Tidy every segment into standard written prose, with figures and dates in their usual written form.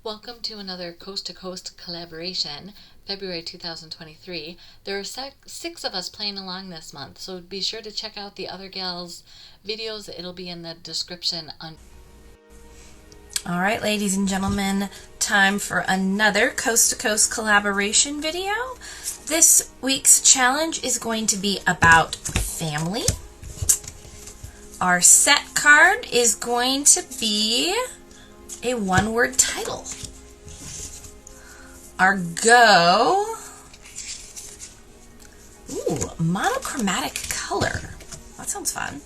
Welcome to another Coast to Coast collaboration, February 2023. There are six of us playing along this month, so be sure to check out the other gals' videos. It'll be in the description. All right, ladies and gentlemen, time for another Coast to Coast collaboration video. This week's challenge is going to be about family. Our set card is going to be a one-word title. Our go, monochromatic color. That sounds fun.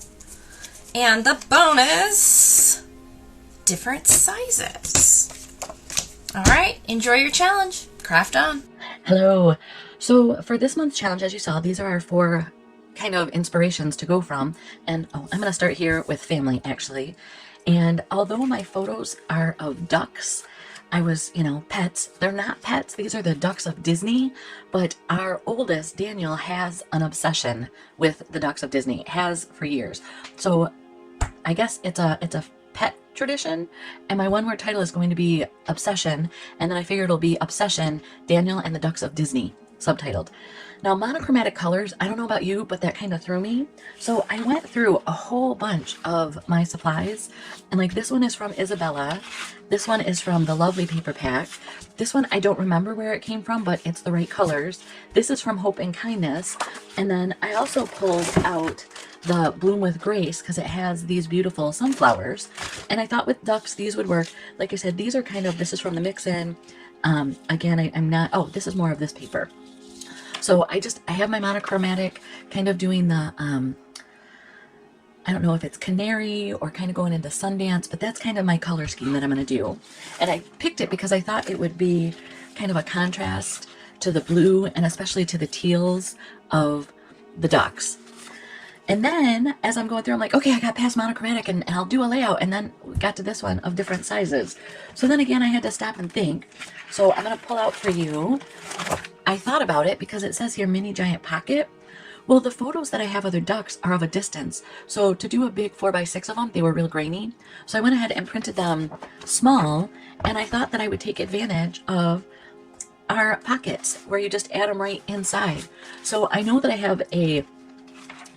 And the bonus, different sizes. All right, enjoy your challenge. Craft on. Hello. So for this month's challenge, as you saw, these are our four kind of inspirations to go from. And I'm going to start here with family, actually. And although my photos are of ducks, I was, pets. They're not pets. These are the ducks of Disney. But our oldest, Daniel, has an obsession with the ducks of Disney. Has for years. So I guess it's a pet tradition. And my one-word title is going to be Obsession. And then I figured it'll be Obsession, Daniel and the Ducks of Disney, subtitled. Now, monochromatic colors, I don't know about you, but that kind of threw me. So I went through a whole bunch of my supplies. And like this one is from Isabella. This one is from the Lovely Paper Pack. This one, I don't remember where it came from, but it's the right colors. This is from Hope and Kindness. And then I also pulled out the Bloom with Grace because it has these beautiful sunflowers. And I thought with ducks, these would work. Like I said, these are kind of, this is from the mix-in. Again, I'm not, this is more of this paper. So I have my monochromatic kind of doing the, I don't know if it's canary or kind of going into Sundance, but that's kind of my color scheme that I'm going to do. And I picked it because I thought it would be kind of a contrast to the blue and especially to the teals of the ducks. And then as I'm going through, I'm like, okay, I got past monochromatic and I'll do a layout. And then we got to this one of different sizes. So then again, I had to stop and think. So I'm going to pull out for you. I thought about it because it says here mini giant pocket. Well, the photos that I have of the ducks are of a distance. So to do a big 4x6 of them, they were real grainy. So I went ahead and printed them small. And I thought that I would take advantage of our pockets where you just add them right inside. So I know that I have a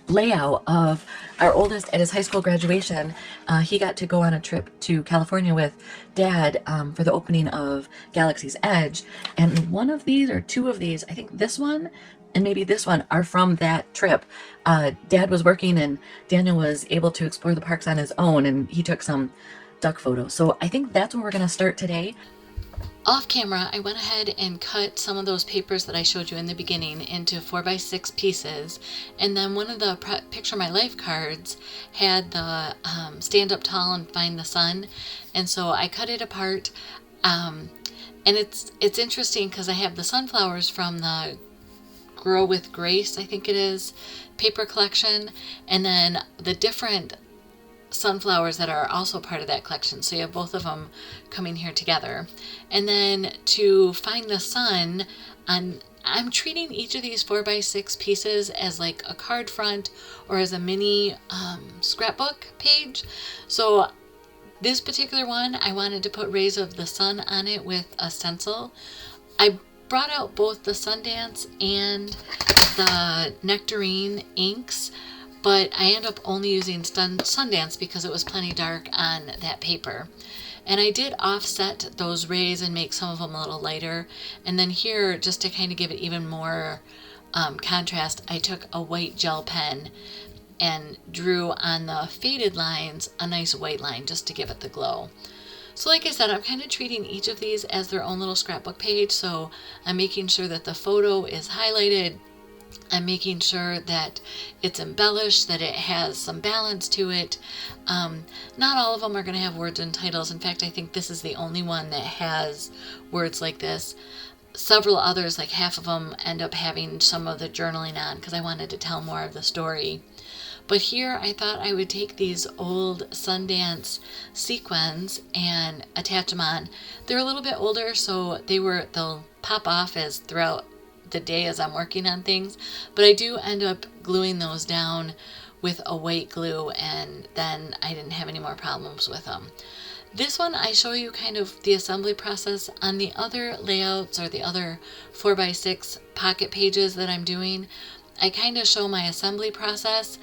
layout of our oldest at his high school graduation. He got to go on a trip to California with Dad for the opening of Galaxy's Edge, and one of these or two of these, I think this one and maybe this one, are from that trip. Dad was working and Daniel was able to explore the parks on his own, and he took some duck photos. So I think that's where we're going to start today. Off camera, I went ahead and cut some of those papers that I showed you in the beginning into 4x6 pieces. And then one of the Picture My Life cards had the stand up tall and find the sun. And so I cut it apart. And it's interesting because I have the sunflowers from the Grow with Grace, I think it is, paper collection. And then the different sunflowers that are also part of that collection. So you have both of them coming here together. And then to find the sun, I'm treating each of these 4x6 pieces as like a card front or as a mini scrapbook page. So this particular one, I wanted to put rays of the sun on it with a stencil. I brought out both the Sundance and the Nectarine inks, but I end up only using Sundance because it was plenty dark on that paper. And I did offset those rays and make some of them a little lighter. And then here, just to kind of give it even more contrast, I took a white gel pen and drew on the faded lines a nice white line just to give it the glow. So like I said, I'm kind of treating each of these as their own little scrapbook page. So I'm making sure that the photo is highlighted. I'm making sure that it's embellished, that it has some balance to it. Not all of them are going to have words and titles. In fact, I think this is the only one that has words like this. Several others, like half of them, end up having some of the journaling on because I wanted to tell more of the story. But here I thought I would take these old Sundance sequins and attach them on. They're a little bit older, so they'll pop off as throughout the day as I'm working on things, but I do end up gluing those down with a white glue, and then I didn't have any more problems with them. This one I show you kind of the assembly process. On the other layouts or the other 4x6 pocket pages that I'm doing, I kind of show my assembly process,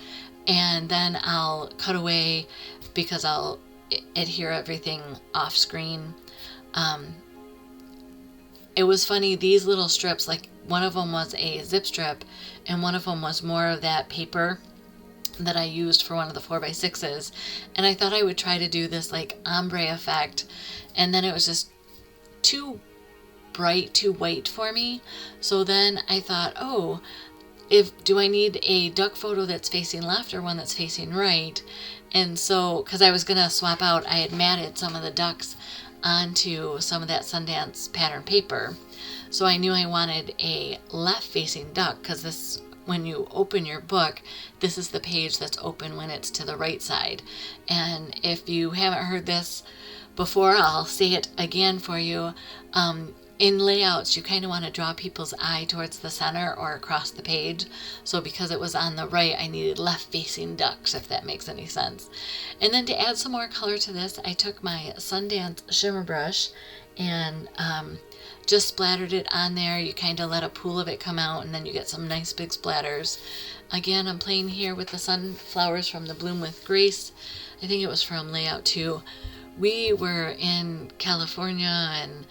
and then I'll cut away because I'll adhere everything off screen. It was funny, these little strips, like one of them was a zip strip and one of them was more of that paper that I used for one of the 4x6s, and I thought I would try to do this like ombre effect, and then it was just too bright, too white for me. So then I thought, oh, do I need a duck photo that's facing left or one that's facing right? And so, because I was gonna swap out, I had matted some of the ducks onto some of that Sundance pattern paper, so I knew I wanted a left facing duck, because this, when you open your book, this is the page that's open when it's to the right side. And if you haven't heard this before, I'll say it again for you. In layouts, you kind of want to draw people's eye towards the center or across the page. So because it was on the right, I needed left-facing ducks, if that makes any sense. And then to add some more color to this, I took my Sundance shimmer brush and just splattered it on there. You kind of let a pool of it come out, and then you get some nice big splatters. Again, I'm playing here with the sunflowers from the Bloom with Grace. I think it was from Layout 2. We were in California and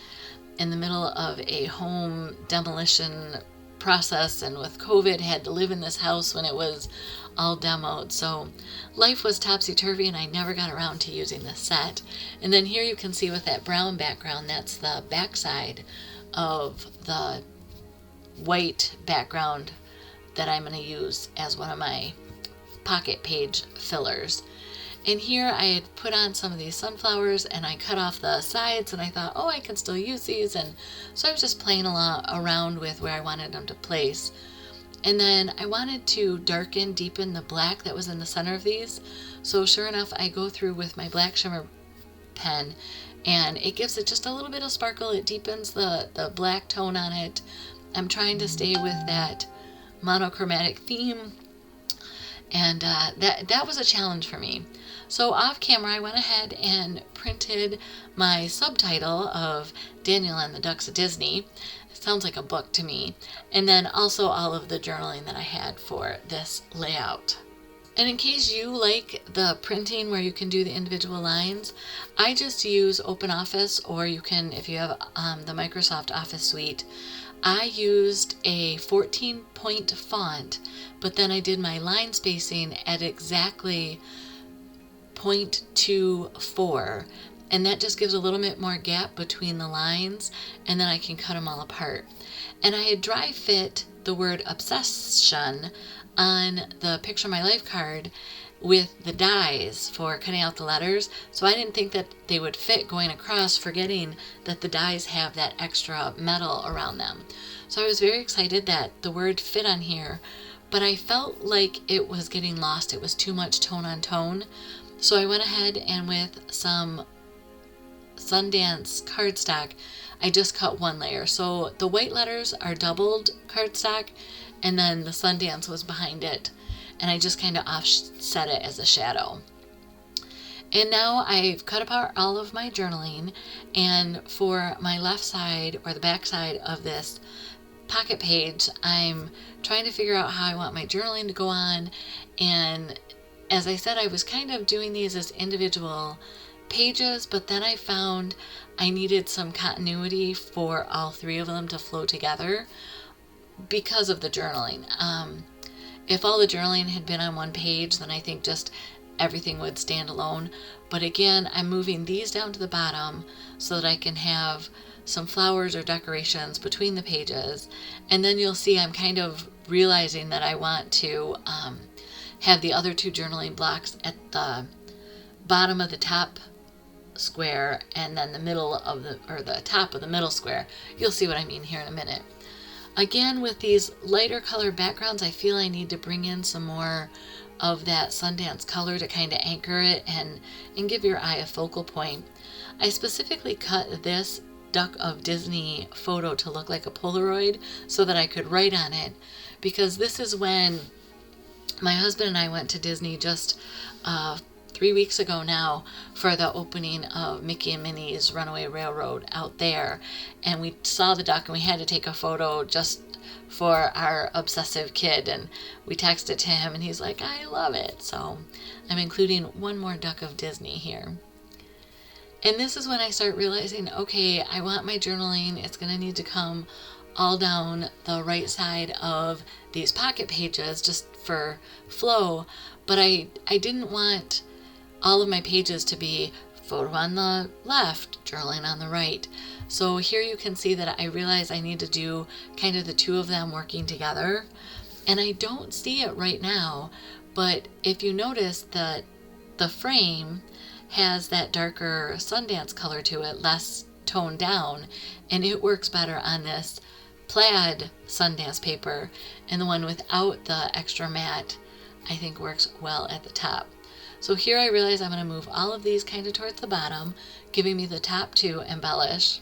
in the middle of a home demolition process, and with COVID had to live in this house when it was all demoed, so life was topsy-turvy and I never got around to using this set. And then here you can see with that brown background, that's the backside of the white background that I'm going to use as one of my pocket page fillers. And here I had put on some of these sunflowers and I cut off the sides, and I thought, oh, I can still use these. And so I was just playing around with where I wanted them to place. And then I wanted to deepen the black that was in the center of these. So sure enough, I go through with my black shimmer pen and it gives it just a little bit of sparkle. It deepens the black tone on it. I'm trying to stay with that monochromatic theme. And that was a challenge for me. So off camera, I went ahead and printed my subtitle of Daniel and the Ducks of Disney. It sounds like a book to me. And then also all of the journaling that I had for this layout. And in case you like the printing where you can do the individual lines, I just use OpenOffice, or you can, if you have the Microsoft Office suite, I used a 14-point font, but then I did my line spacing at exactly 0.24, and that just gives a little bit more gap between the lines, and then I can cut them all apart. And I had dry fit the word obsession on the Picture My Life card with the dies for cutting out the letters, so I didn't think that they would fit going across, forgetting that the dies have that extra metal around them. So I was very excited that the word fit on here, but I felt like it was getting lost. It was too much tone on tone. So I went ahead and with some Sundance cardstock, I just cut one layer. So the white letters are doubled cardstock, and then the Sundance was behind it, and I just kind of offset it as a shadow. And now I've cut apart all of my journaling, and for my left side or the back side of this pocket page, I'm trying to figure out how I want my journaling to go on. And as I said, I was kind of doing these as individual pages, but then I found I needed some continuity for all three of them to flow together because of the journaling. If all the journaling had been on one page, then I think just everything would stand alone. But again, I'm moving these down to the bottom so that I can have some flowers or decorations between the pages. And then you'll see I'm kind of realizing that I want to have the other two journaling blocks at the bottom of the top square, and then the middle of the top of the middle square. You'll see what I mean here in a minute. Again, with these lighter color backgrounds, I feel I need to bring in some more of that Sundance color to kind of anchor it and give your eye a focal point. I specifically cut this Duck of Disney photo to look like a Polaroid so that I could write on it, because this is when my husband and I went to Disney just 3 weeks ago now for the opening of Mickey and Minnie's Runaway Railroad out there, and we saw the duck and we had to take a photo just for our obsessive kid, and we texted to him and he's like, I love it. So I'm including one more duck of Disney here. And this is when I start realizing, okay, I want my journaling, it's going to need to come all down the right side of these pocket pages just for flow, but I didn't want all of my pages to be photo on the left, journaling on the right. So here you can see that I realize I need to do kind of the two of them working together. And I don't see it right now, but if you notice that the frame has that darker Sundance color to it, less toned down, and it works better on this plaid Sundance paper, and the one without the extra matte I think works well at the top. So here I realize I'm going to move all of these kind of towards the bottom, giving me the top to embellish.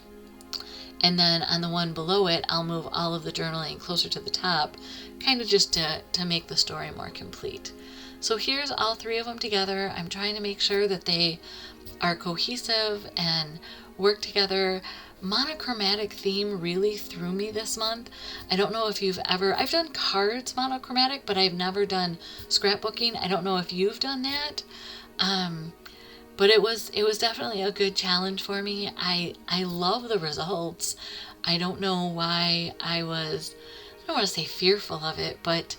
And then on the one below it, I'll move all of the journaling closer to the top, kind of just to make the story more complete. So here's all three of them together. I'm trying to make sure that they are cohesive and work together. Monochromatic theme really threw me this month. I don't know if you've ever, I've done cards monochromatic, but I've never done scrapbooking. I don't know if you've done that. But it was definitely a good challenge for me. I love the results. I don't know why I don't want to say fearful of it, but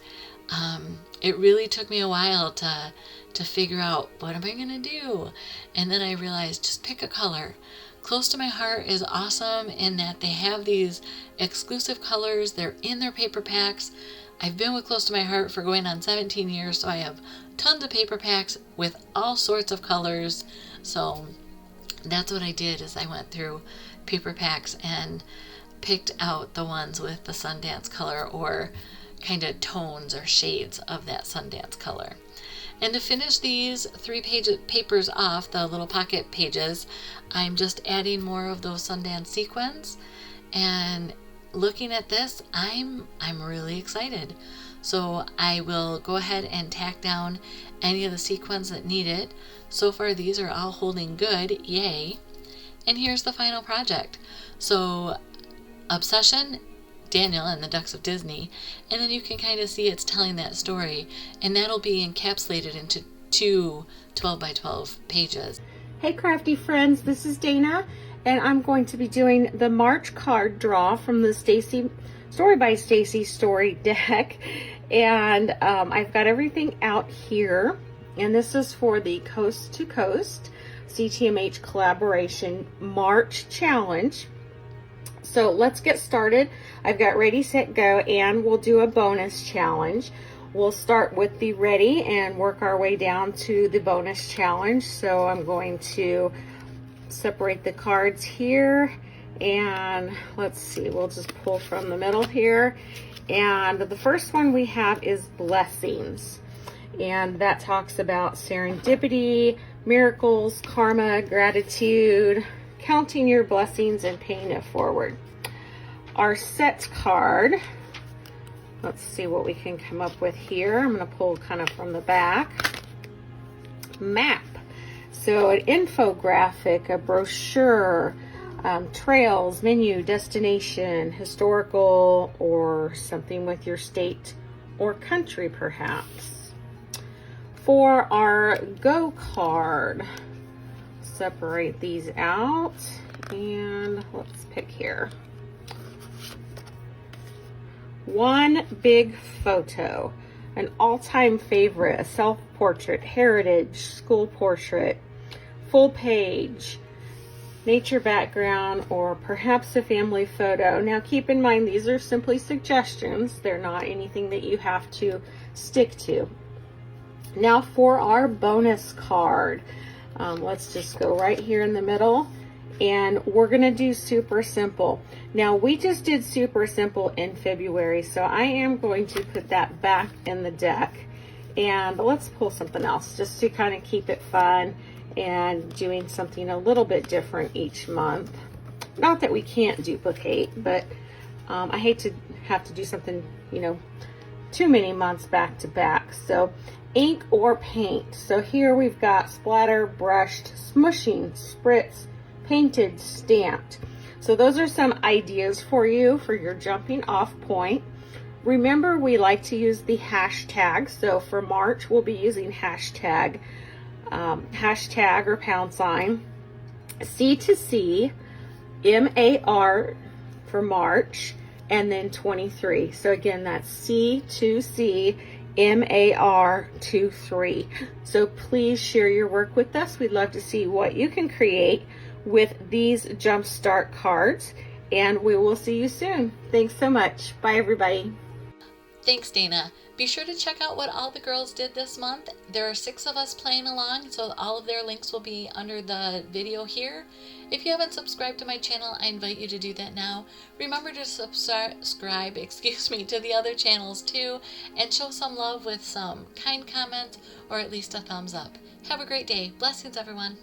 it really took me a while to figure out, what am I going to do? And then I realized, just pick a color. Close to My Heart is awesome in that they have these exclusive colors. They're in their paper packs. I've been with Close to My Heart for going on 17 years, so I have tons of paper packs with all sorts of colors. So that's what I did, is I went through paper packs and picked out the ones with the Sundance color, or kind of tones or shades of that Sundance color. And to finish these 3 papers off, the little pocket pages, I'm just adding more of those Sundance sequins. And looking at this, I'm really excited. So I will go ahead and tack down any of the sequins that need it. So far these are all holding good, yay. And here's the final project. So Obsession, Daniel and the Ducks of Disney, and then you can kind of see it's telling that story, and that'll be encapsulated into 2 12x12 pages. Hey crafty friends, this is Dana, and I'm going to be doing the March card draw from the Stacy Story by Stacy story deck, and I've got everything out here, and this is for the Coast to Coast CTMH Collaboration March Challenge. So let's get started. I've got ready, set, go, and we'll do a bonus challenge. We'll start with the ready and work our way down to the bonus challenge. So I'm going to separate the cards here, and let's see, we'll just pull from the middle here. And the first one we have is blessings, and that talks about serendipity, miracles, karma, gratitude, counting your blessings and paying it forward. Our set card, let's see what we can come up with here. I'm going to pull kind of from the back. Map. So an infographic, a brochure, trails, menu, destination, historical, or something with your state or country perhaps. For our go card, separate these out, and let's pick here. One big photo, an all-time favorite, a self-portrait, heritage, school portrait, full page, nature background, or perhaps a family photo. Now keep in mind, these are simply suggestions. They're not anything that you have to stick to. Now for our bonus card, let's just go right here in the middle, and we're gonna do super simple. Now we just did super simple in February, so I am going to put that back in the deck, and let's pull something else just to kind of keep it fun and doing something a little bit different each month. Not that we can't duplicate, but I hate to have to do something, you know, too many months back to back. So ink or paint. So here we've got splatter, brushed, smushing, spritz, painted, stamped. So those are some ideas for you for your jumping off point. Remember, we like to use the hashtag. So for March, we'll be using hashtag or pound sign C2C MAR for March, and then 23. So again, that's C2C MAR23. So please share your work with us. We'd love to see what you can create with these Jumpstart cards, and we will see you soon. Thanks so much. Bye, everybody. Thanks, Dana. Be sure to check out what all the girls did this month. There are 6 of us playing along, so all of their links will be under the video here. If you haven't subscribed to my channel, I invite you to do that now. Remember to subscribe, to the other channels too, and show some love with some kind comments or at least a thumbs up. Have a great day. Blessings, everyone.